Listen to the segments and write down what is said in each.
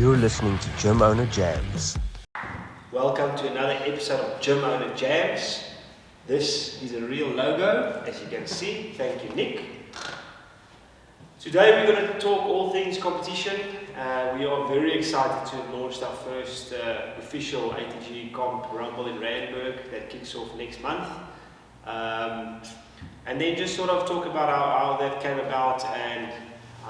You're listening to Gym Owner Jams. Welcome to another episode of Gym Owner Jams. This is a real logo, as you can see. Thank you, Nick. Today we're going to talk all things competition. We are very excited to have launched our first official ATG Comp Rumble in Randburg that kicks off next month. And then just sort of talk about how that came about and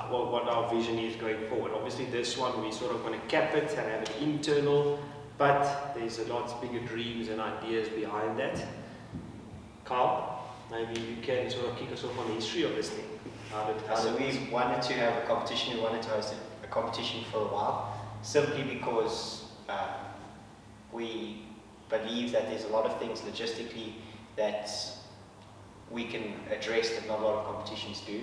what our vision is going forward. Obviously this one we sort of want to cap it and have it internal, but there's a lot bigger dreams and ideas behind that. Carl, maybe you can sort of kick us off on the history of this thing. So we wanted to have a competition, we wanted to host a competition for a while, simply because we believe that there's a lot of things logistically that we can address that not a lot of competitions do.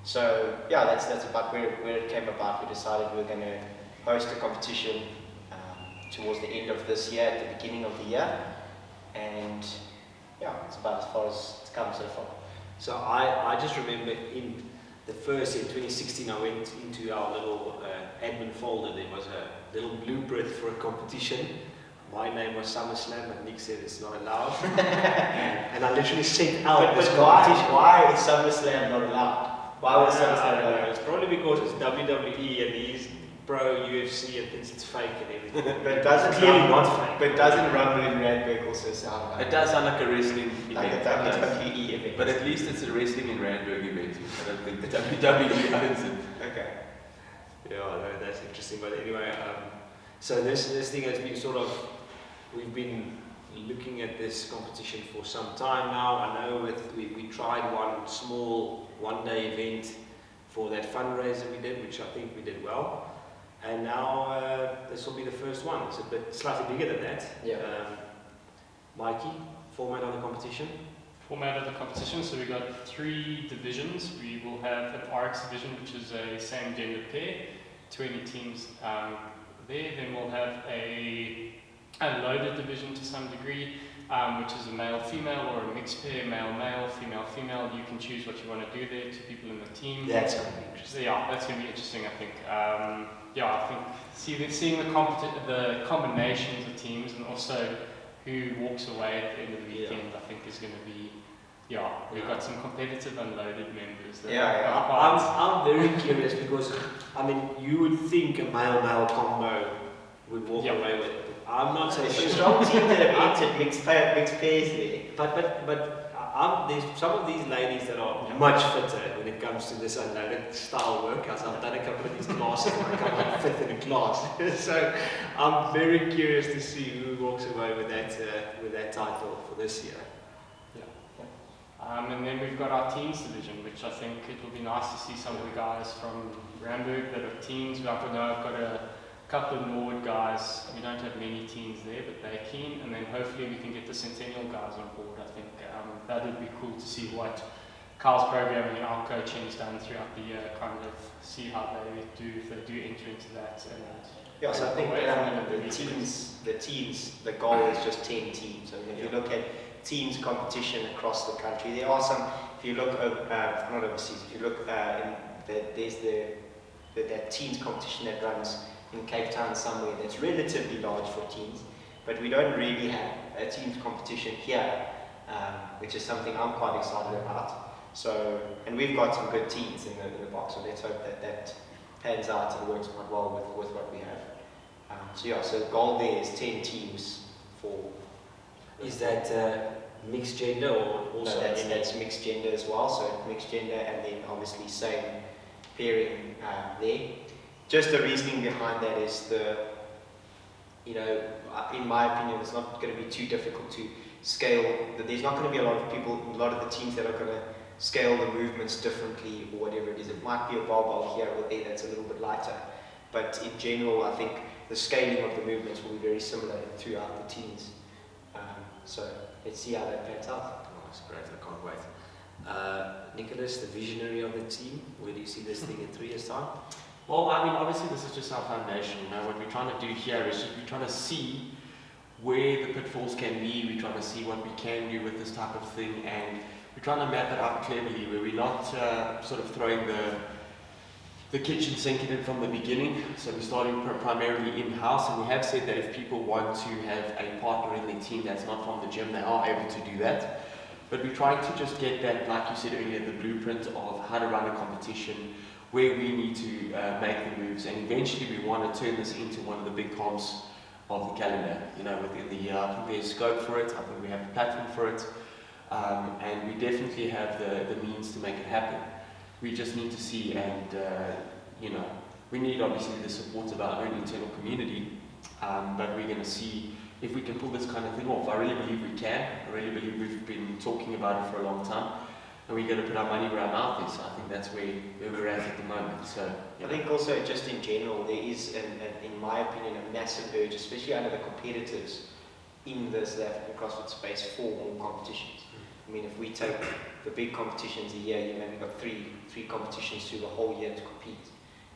So yeah, that's about where it came about. We decided we were going to host a competition towards the end of this year, at the beginning of the year, and yeah, it's about as far as it's come so far. So I just remember in 2016, I went into our little admin folder. There was a little blueprint for a competition. My name was SummerSlam, but Nick said it's not allowed. And I literally sent out this competition. Why is SummerSlam not allowed? Why was SummerSlam not allowed? It's probably because it's WWE and he's pro UFC and thinks it's fake and everything. But doesn't clearly not fake. But doesn't Rumble in Randburg also sound like it? Does sound like a wrestling like event. a WWE event. But at least it's a wrestling in Randburg event. I don't think the WWE owns it. Okay. Yeah, no, that's interesting. But anyway, so this thing has been sort of, we've been looking at this competition for some time now. I know we tried one small one-day event for that fundraiser we did, which I think we did well. And now this will be the first one. It's a bit slightly bigger than that. Yeah. Mikey, format of the competition? Format of the competition, so we've got 3 divisions. We will have an RX division, which is a same gender pair, 20 teams there. Then we'll have a loaded division to some degree, which is a male-female or a mixed pair, male-male, female-female. You can choose what you want to do there, 2 people in the team. That's going to be interesting. Yeah, that's going to be interesting, I think. I think seeing the combinations of teams and also who walks away at the end of the weekend, I think is going to be, we've got some competitive unloaded members. I'm very curious because, I mean, you would think a male-male combo would walk away with it. I'm not so There's sure. a strong team that have entered mixed pairs there. But there's some of these ladies that are much fitter when it comes to this unloaded style workouts. I've done a couple of these classes and I come out 5th in a class. So I'm very curious to see who walks away with that title for this year. And then we've got our teens division, which I think it will be nice to see some of the guys from Randburg that are teens. I know I've got a couple of Norwood guys. We don't have many teens there, but they're keen. And then hopefully we can get the Centennial guys on board. I think that would be cool to see what Carl's programming and our coaching has done throughout the year, kind of see how they do, if they do enter into that. And So I think the teams, the goal is just 10 teams. And if you look at teams competition across the country, there are some, if you look, not overseas, if you look, there's that teams competition that runs in Cape Town somewhere that's relatively large for teens, but we don't really have a teams competition here, which is something I'm quite excited about. So, and we've got some good teams in the box, so let's hope that pans out and works quite well with what we have. So the goal there is 10 teams for. Is that mixed gender or also? No, that's mixed gender as well, so mixed gender and then obviously same pairing there. Just the reasoning behind that is in my opinion, it's not going to be too difficult to scale. There's not going to be a lot of the teams that are going to scale the movements differently or whatever it is. It might be a barbell here or there that's a little bit lighter, but in general, I think the scaling of the movements will be very similar throughout the teams. So let's see how that pans out. Oh, that's great, I can't wait. Nicholas, the visionary of the team, where do you see this thing in 3 years' time? Well, I mean, obviously this is just our foundation. What we're trying to do here is just we're trying to see where the pitfalls can be. We're trying to see what we can do with this type of thing, and we're trying to map it out cleverly, where we're not sort of throwing the the kitchen sink in from the beginning. So we're starting primarily in-house, and we have said that if people want to have a partner in their team that's not from the gym, they are able to do that. But we're trying to just get that, like you said earlier, the blueprint of how to run a competition, where we need to make the moves, and eventually we want to turn this into one of the big comps of the calendar. You know, within the year, I think there's scope for it. I think we have a platform for it, and we definitely have the means to make it happen. We just need to see, and you know, we need obviously the support of our own internal community, but we're going to see if we can pull this kind of thing off. I really believe we can. I really believe we've been talking about it for a long time, and we're going to put our money where our mouth is. So I think that's where we're at the moment. So I think also just in general, there is, in my opinion, a massive urge, especially under the competitors in the South African CrossFit space, for more competitions. I mean, if we take the big competitions a year, you maybe got three competitions through the whole year to compete.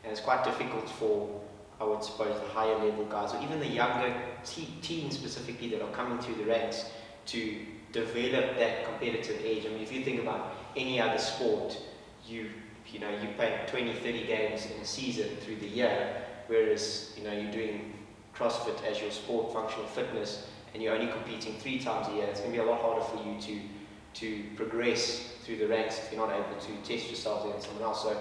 And it's quite difficult for, I would suppose, the higher level guys, or even the younger teens specifically that are coming through the ranks, to develop that competitive edge. I mean, if you think about any other sport, you play 20, 30 games in a season through the year, whereas, you know, you're doing CrossFit as your sport, functional fitness, and you're only competing 3 times a year. It's going to be a lot harder for you to progress through the ranks if you're not able to test yourselves against someone else. So,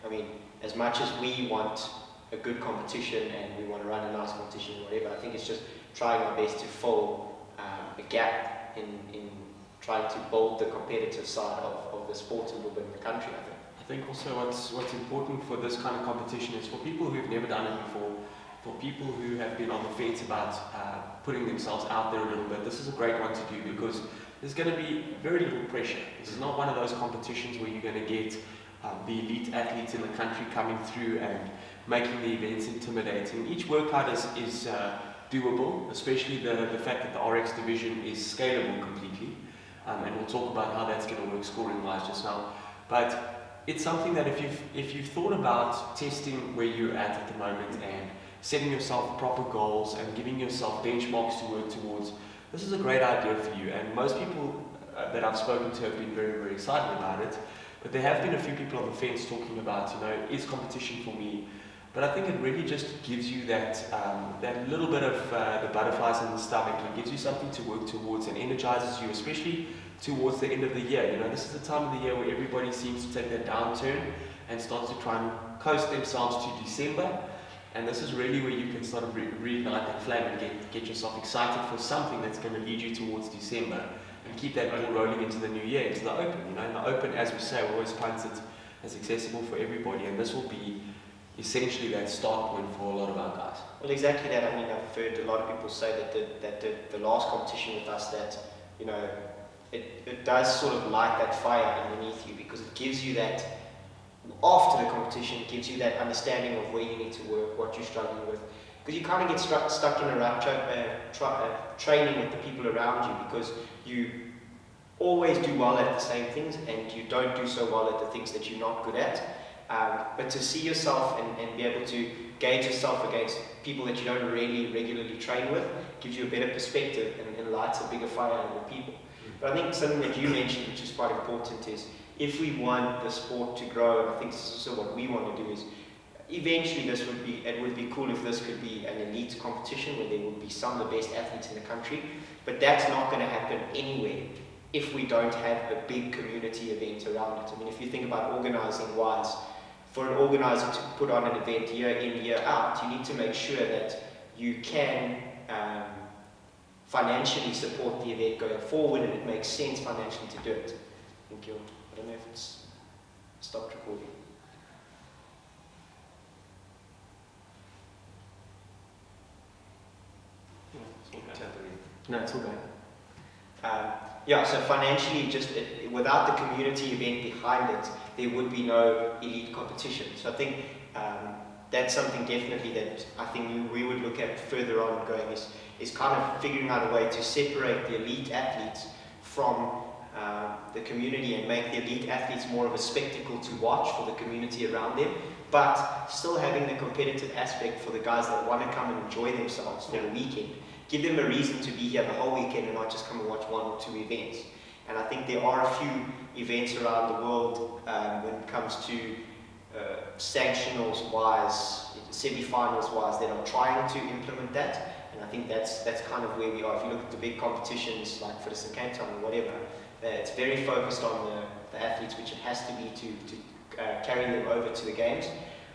I mean, as much as we want a good competition and we want to run a nice competition or whatever, I think it's just trying our best to fill a gap in trying to build the competitive side of the sport a little bit in the country, I think. I think also what's important for this kind of competition is for people who've never done it before, for people who have been on the fence about putting themselves out there a little bit. This is a great one to do because there's going to be very little pressure. This is not one of those competitions where you're going to get the elite athletes in the country coming through and making the events intimidating. Each workout is doable, especially the fact that the RX division is scalable completely. And we'll talk about how that's going to work scoring-wise just now. But it's something that if you've thought about testing where you're at the moment and setting yourself proper goals and giving yourself benchmarks to work towards, this is a great idea for you. And most people that I've spoken to have been very, very excited about it. But there have been a few people on the fence talking about, you know, is competition for me? But I think it really just gives you that little bit of the butterflies in the stomach. It gives you something to work towards and energizes you, especially towards the end of the year. You know, this is the time of the year where everybody seems to take that downturn and starts to try and coast themselves to December. And this is really where you can sort of reignite that flame and get yourself excited for something that's going to lead you towards December and keep that ball rolling into the new year, into the open. You know, in the open, as we say, we always punt it as accessible for everybody, and this will be essentially that start point for a lot of our guys. Well, exactly that. I mean, I've heard a lot of people say that the last competition with us, that, you know, it does sort of light that fire underneath you, because it gives you that, after the competition, it gives you that understanding of where you need to work, what you're struggling with. Because you kind of get stuck in a rut training with the people around you, because you always do well at the same things and you don't do so well at the things that you're not good at. But to see yourself and be able to gauge yourself against people that you don't really regularly train with gives you a better perspective and lights a bigger fire under people. But I think something that you mentioned, which is quite important, is if we want the sport to grow, and I think this is also what we want to do, is eventually it would be cool if this could be an elite competition where there would be some of the best athletes in the country, but that's not going to happen anywhere if we don't have a big community event around it. I mean, if you think about organising wise, for an organiser to put on an event year in, year out, you need to make sure that you can financially support the event going forward, and it makes sense financially to do it. Thank you. I don't know if it's stopped recording. No, it's all going. Yeah, so financially, without the community event behind it, there would be no elite competition. So I think that's something definitely that I think we would look at further on going, is kind of figuring out a way to separate the elite athletes from the community and make the elite athletes more of a spectacle to watch for the community around them, but still having the competitive aspect for the guys that want to come and enjoy themselves for the weekend. Give them a reason to be here the whole weekend and not just come and watch 1 or 2 events. And I think there are a few events around the world when it comes to sanctionals wise, semi-finals wise, that are trying to implement that. And I think that's kind of where we are. If you look at the big competitions like for the Cape Town or whatever, it's very focused on the athletes, which it has to be to carry them over to the games.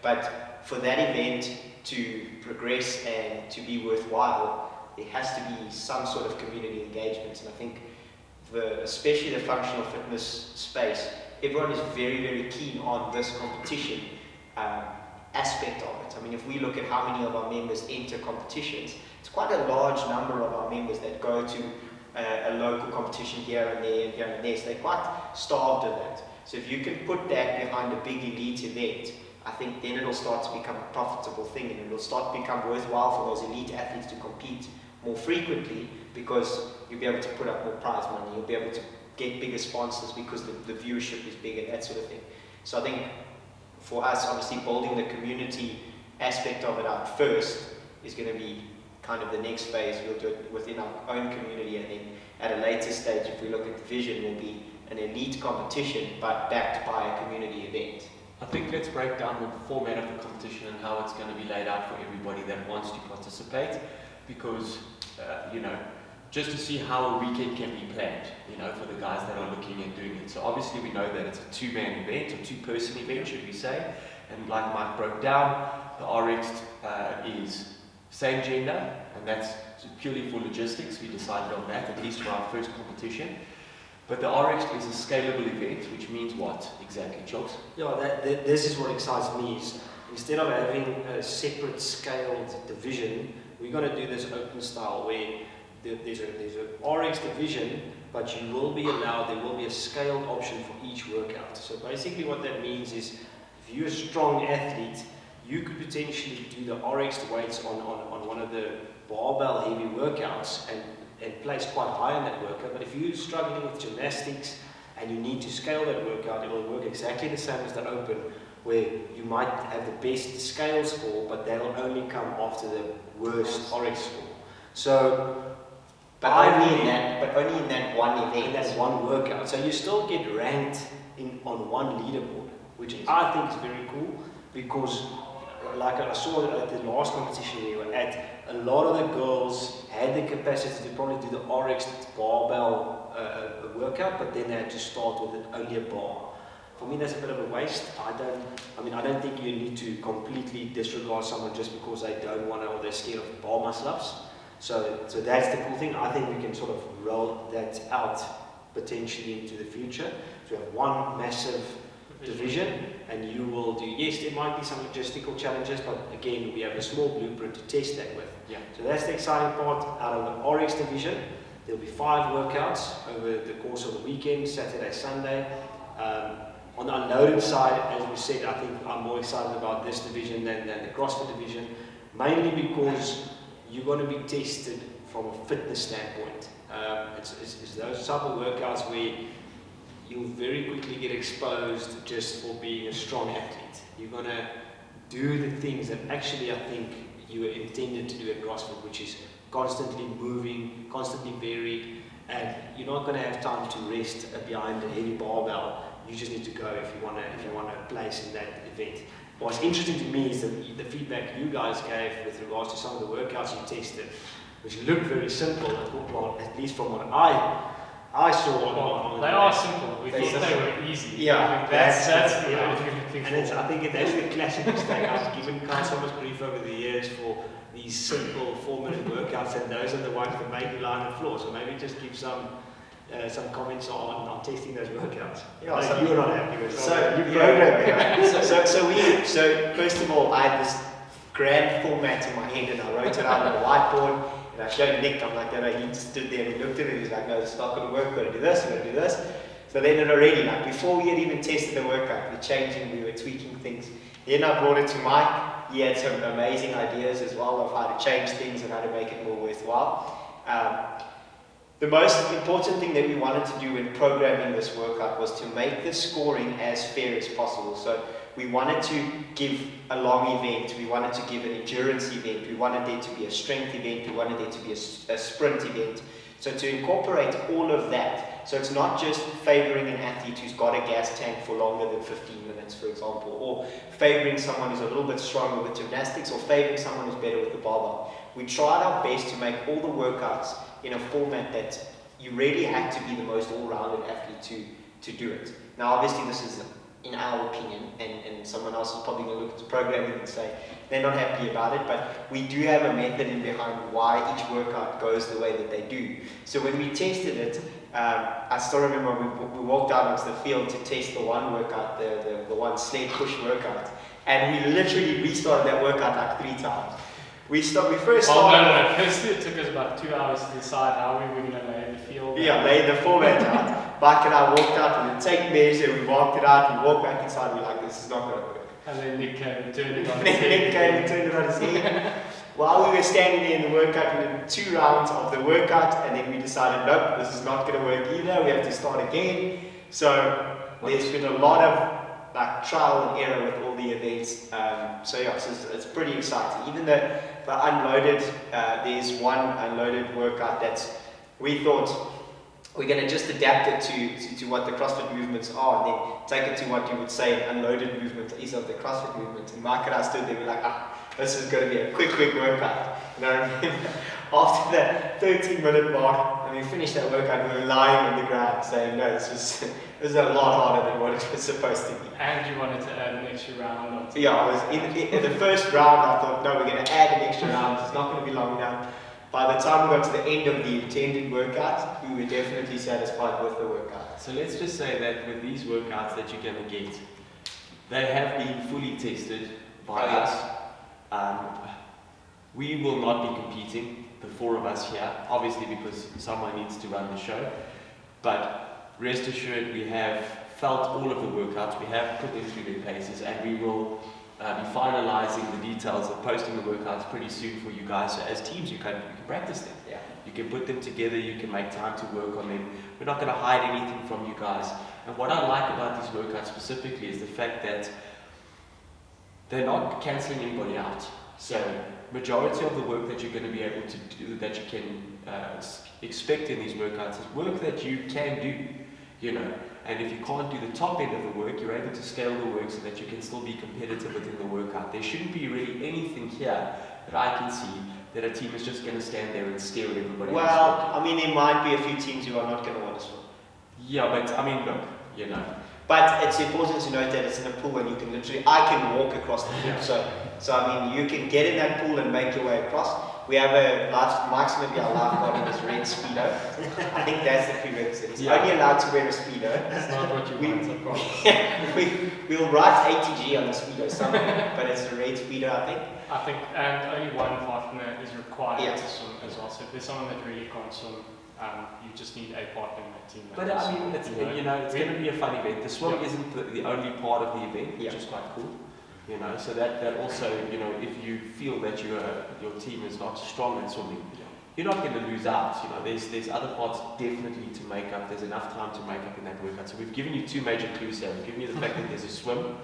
But for that event to progress and to be worthwhile, there has to be some sort of community engagement. And I think especially the functional fitness space, everyone is very, very keen on this competition aspect of it. I mean, if we look at how many of our members enter competitions, it's quite a large number of our members that go to a local competition here and there and here and there. So they're quite starved of that. So if you can put that behind a big elite event, I think then it'll start to become a profitable thing, and it'll start to become worthwhile for those elite athletes to compete more frequently, because you'll be able to put up more prize money, you'll be able to get bigger sponsors because the viewership is bigger, that sort of thing. So I think for us, obviously building the community aspect of it out first is going to be kind of the next phase. We'll do it within our own community, and then at a later stage, if we look at the vision, will be an elite competition but backed by a community event. I think let's break down the format of the competition and how it's going to be laid out for everybody that wants to participate, because, just to see how a weekend can be planned, for the guys that are looking at doing it. So obviously we know that it's a two-man event, or two-person event, should we say, and like Mike broke down, the RX is same gender, and that's purely for logistics. We decided on that, at least for our first competition. But the RX is a scalable event, which means what exactly, Chokes? Yeah, this is what excites me. Is instead of having a separate scaled division, we're going to do this open style where there's a RX division, but you will be allowed, there will be a scaled option for each workout. So basically what that means is, if you're a strong athlete, you could potentially do the RX weights on one of the barbell heavy workouts and place quite high in that workout. But if you're struggling with gymnastics and you need to scale that workout, it will work exactly the same as the open, where you might have the best scale score, but that'll only come after the worst RX score. So, but only in that one event. In that one workout. So you still get ranked on one leaderboard, which I think is very cool, because like I saw at the last competition we were at, a lot of the girls had the capacity to probably do the RX barbell workout, but then they had to start with only a bar. For me, that's a bit of a waste. I don't think you need to completely disregard someone just because they don't want to, or they're scared of bar muscle-ups. So that's the cool thing. I think we can sort of roll that out potentially into the future. So we have one massive division, and you will do, yes, there might be some logistical challenges, but again, we have a small blueprint to test that with. Yeah. So that's the exciting part. Out of the RX division, there'll be 5 workouts over the course of the weekend, Saturday, Sunday. On the unloaded side, as we said, I think I'm more excited about this division than the CrossFit division, mainly because you're going to be tested from a fitness standpoint. It's those type of workouts where you'll very quickly get exposed just for being a strong athlete. You're going to do the things that actually I think you were intended to do at CrossFit, which is constantly moving, constantly varied, and you're not going to have time to rest behind a heavy barbell. You just need to go if you want to place in that event. What's interesting to me is the feedback you guys gave with regards to some of the workouts you tested, which looked very simple, well, at least from what I saw. They are simple. We thought they were easy. Yeah, that's the yeah. ultimate thing. And I think that's the classic mistake. I've given Kyle so much grief over the years for these simple 4-minute workouts, and those are the ones that make you lie on the floor. So maybe just give some comments on testing those workouts. Yeah, so you're not happy with So first of all, I had this grand format in my head, and I wrote it out on a whiteboard, and I showed Nick. I'm like, he just stood there and he looked at it. He's like, no, it's not going to work. We've got to do this. We've got to do this. So then it already, like before we had even tested the workout, we were changing, we were tweaking things. Then I brought it to Mike. He had some amazing ideas as well of how to change things and how to make it more worthwhile. The most important thing that we wanted to do in programming this workout was to make the scoring as fair as possible. So we wanted to give a long event, we wanted to give an endurance event, we wanted there to be a strength event, we wanted there to be a sprint event. So to incorporate all of that, so it's not just favouring an athlete who's got a gas tank for longer than 15 minutes, for example, or favouring someone who's a little bit stronger with gymnastics, or favouring someone who's better with the barbell. We tried our best to make all the workouts in a format that you really had to be the most all-rounded athlete to do it. Now, obviously, this is in our opinion, and someone else is probably going to look at the programming and say they're not happy about it, but we do have a method in behind why each workout goes the way that they do. So when we tested it, I still remember we walked out onto the field to test the one workout, the one sled push workout, and we literally restarted that workout like 3 times. We first started. Firstly, it took us about 2 hours to decide how we were going to lay the field. Yeah, laid the format out. Mike and I walked out with a tape measure, we marked it out, we walked back inside, we're like, this is not going to work. And then Nick came and turned it on his head. Nick came and turned it on his head. While we were standing there in the workout, we did 2 rounds of the workout, and then we decided, nope, this is not going to work either, we have to start again. So there's been a lot of trial and error with all the events. So it's pretty exciting. Even the unloaded, there's one unloaded workout that we thought we're going to just adapt it to what the CrossFit movements are, and then take it to what you would say an unloaded movement is of the CrossFit movement. And Mike and I stood there, we're like, this is going to be a quick workout. And I remember after the 13-minute mark, and we finished that workout, we were lying on the ground saying, no, this was a lot harder than what it was supposed to be. And you wanted to add an extra round on. Yeah, I was in the first round, I thought, no, we're going to add an extra round, it's not going to be long enough. By the time we got to the end of the intended workout, we were definitely satisfied with the workout. So let's just say that with these workouts that you're going to get, they have been fully tested by us. We will not be competing, the 4 of us here, obviously because someone needs to run the show. But rest assured, we have felt all of the workouts, we have put them through their paces, and we will be finalizing the details of posting the workouts pretty soon for you guys. So as teams, you can practice them. Yeah. You can put them together, you can make time to work on them. We're not going to hide anything from you guys. And what I like about these workouts specifically is the fact that they're not cancelling anybody out. So majority of the work that you're going to be able to do, that you can expect in these workouts, is work that you can do, you know. And if you can't do the top end of the work, you're able to scale the work so that you can still be competitive within the workout. There shouldn't be really anything here that I can see that a team is just going to stand there and stare at everybody else. Well, I mean, there might be a few teams who are not going to want to swim. Yeah, but I mean, look, you know. But it's important to note that it's in a pool and you can literally, I can walk across the pool. Yeah. So I mean, you can get in that pool and make your way across. We have Mike's going to be our lifeguard in his red Speedo. I think that's the prerequisite. He's only allowed to wear a Speedo. That's not what you want, of course. We'll write ATG on the Speedo somewhere, but it's a red Speedo, I think. And only one partner is required Yeah. to swim as well. So if there's someone that really can't swim, you just need a partner in that team. But I mean, it's, it's going to be a fun event. The swim isn't the only part of the event, which is quite cool. You know, so that also, you know, if you feel that your team is not strong at swimming, you're not going to lose out. You know, there's other parts definitely to make up. There's enough time to make up in that workout. So we've given you 2 major clues here. We've given you the fact that there's a swim.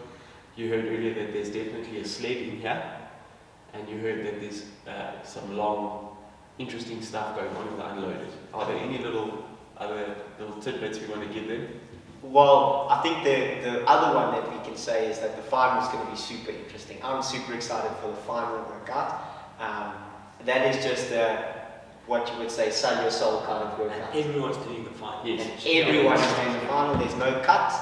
You heard earlier that there's definitely a sled in here, and you heard that there's some long, interesting stuff going on with the unloaded. Are there any other little tidbits we want to give them? Well, I think the other one that we can say is that the final is going to be super interesting. I'm super excited for the final workout. That is just what you would say sell your soul kind of workout. And everyone's doing the final. Yes. Everyone's doing the final. There's no cut.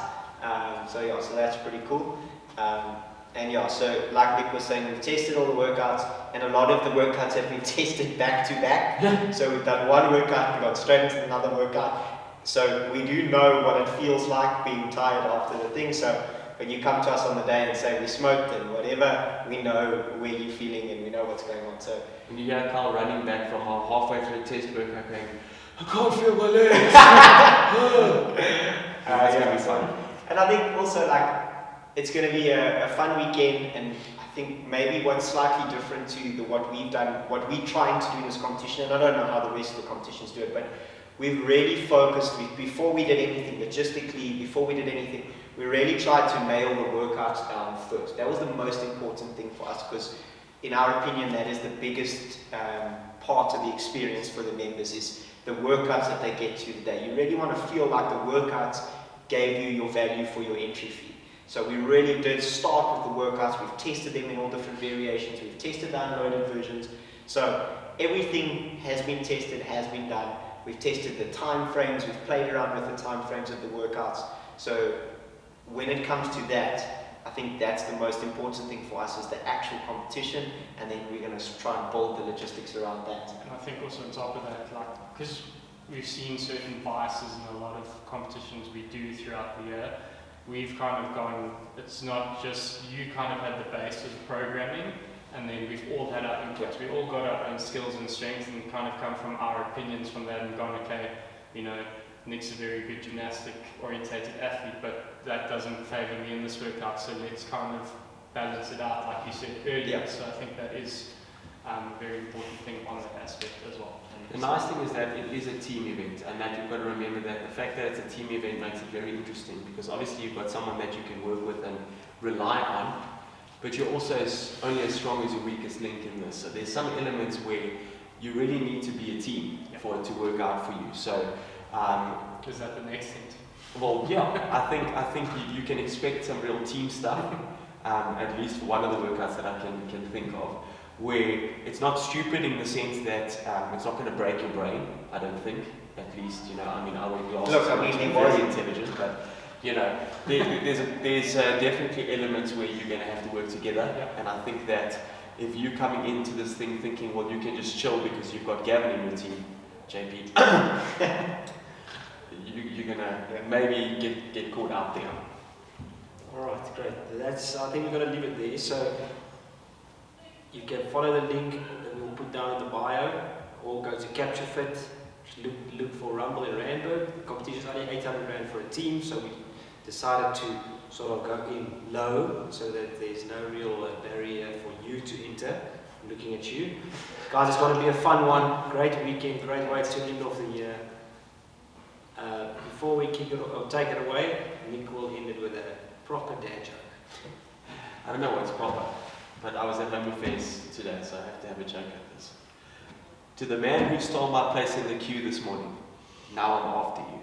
So that's pretty cool. So like Nick was saying, we've tested all the workouts, and a lot of the workouts have been tested back to back. So we've done one workout, we got straight into another workout. So we do know what it feels like being tired after the thing. So when you come to us on the day and say we smoked and whatever, we know where you're feeling and we know what's going on. So when you hear Carl running back from halfway through a test workout going, I can't feel my legs. It's going to be fun. And I think also it's going to be a fun weekend, and I think maybe what's slightly different to what we've done, what we're trying to do in this competition, and I don't know how the rest of the competitions do it, but we've really focused, before we did anything, logistically, before we did anything, we really tried to nail the workouts down first. That was the most important thing for us, because in our opinion, that is the biggest part of the experience for the members, is the workouts that they get to the day. You really want to feel like the workouts gave you your value for your entry fee. So we really did start with the workouts. We've tested them in all different variations. We've tested the unloaded versions. So everything has been tested, has been done. We've tested the time frames. We've played around with the time frames of the workouts. So when it comes to that, I think that's the most important thing for us, is the actual competition, and then we're going to try and build the logistics around that. And I think also on top of that, like, because we've seen certain biases in a lot of competitions we do throughout the year, we've kind of gone, it's not just you kind of had the base of the programming, and then we've all had our inputs. We've all got our own skills and strengths and kind of come from our opinions from that and gone, okay, you know, Nick's a very good gymnastic-orientated athlete, but that doesn't favour me in this workout, so let's kind of balance it out, like you said earlier. Yeah. So I think that is a very important thing on that aspect as well. The nice thing is that it is a team event, and that you've got to remember that the fact that it's a team event makes it very interesting, because obviously you've got someone that you can work with and rely on, but you're also only as strong as your weakest link in this. So there's some elements where you really need to be a team for it to work out for you. So is that the next thing? well, yeah, I think you can expect some real team stuff, at least for one of the workouts that I can think of, where it's not stupid in the sense that it's not going to break your brain, I don't think, at least, you know, I mean, I wear glasses, Look, I mean, so I'm very intelligent, but, you know, there's definitely elements where you're going to have to work together, and I think that if you're coming into this thing thinking, well, you can just chill because you've got Gavin in your team, JP, you're going to maybe get caught out there. Alright, great. I think we're going to leave it there. So you can follow the link that we'll put down in the bio, or go to Capture Fit, look for Rumble in Randburg. The competition is only 800 Rand for a team, so we decided to sort of go in low so that there's no real barrier for you to enter. I'm looking at you. Guys, it's going to be a fun one. Great weekend, great way to end off the year. Before we kick it or take it away, Nick will end it with a proper dad joke. I don't know what's proper, but I was at Home Affairs today, so I have to have a joke at this. To the man who stole my place in the queue this morning, now I'm after you.